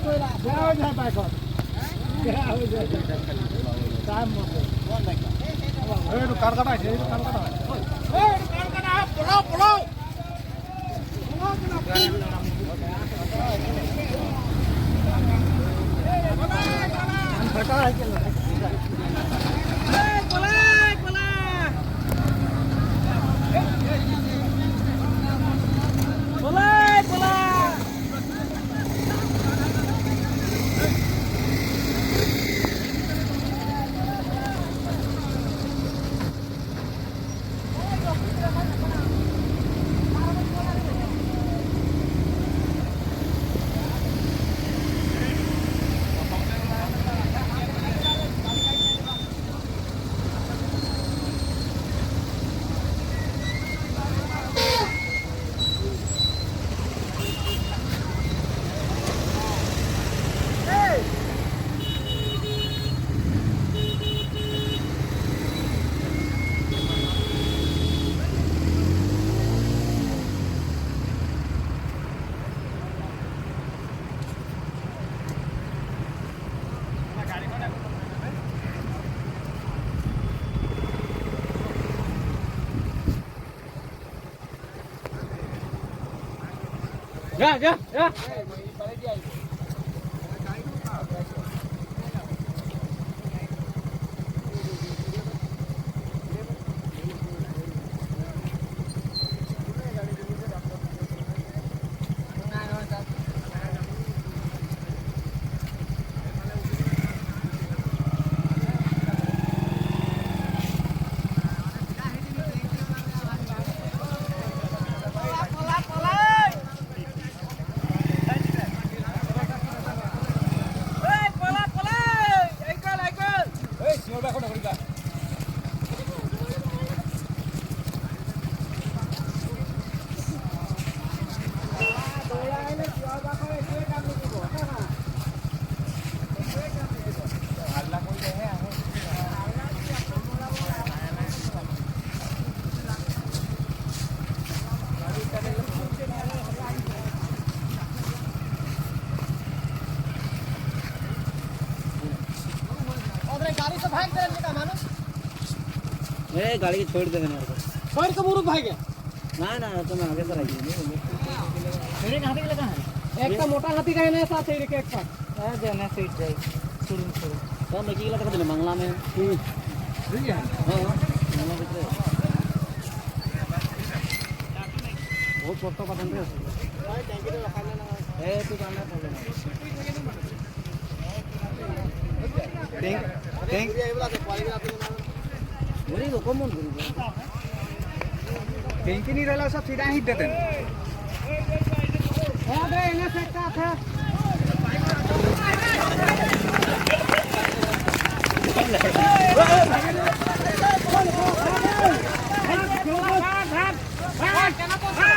Ya. गाड़ी के छोड़ देना छोड़ के मुरुक भाई गया ना तुम आगे से रहिए मेरे हाथी के लगा है एक का मोटा हाथी का है ना साथ ही एक का है देना सीट जाए शुरू तो मैं की लगा तो मंगला में ठीक है हां मंगला में बहुत छोटा पतंग है टैंकी में रखा लेना ए तू जाना टैंक ये वाला क्वालिटी आती है बोली तो कौन बोल टैंकी नहीं रहला सब सीधा ही देते हैं अरे इन्हें फेंकता था भाग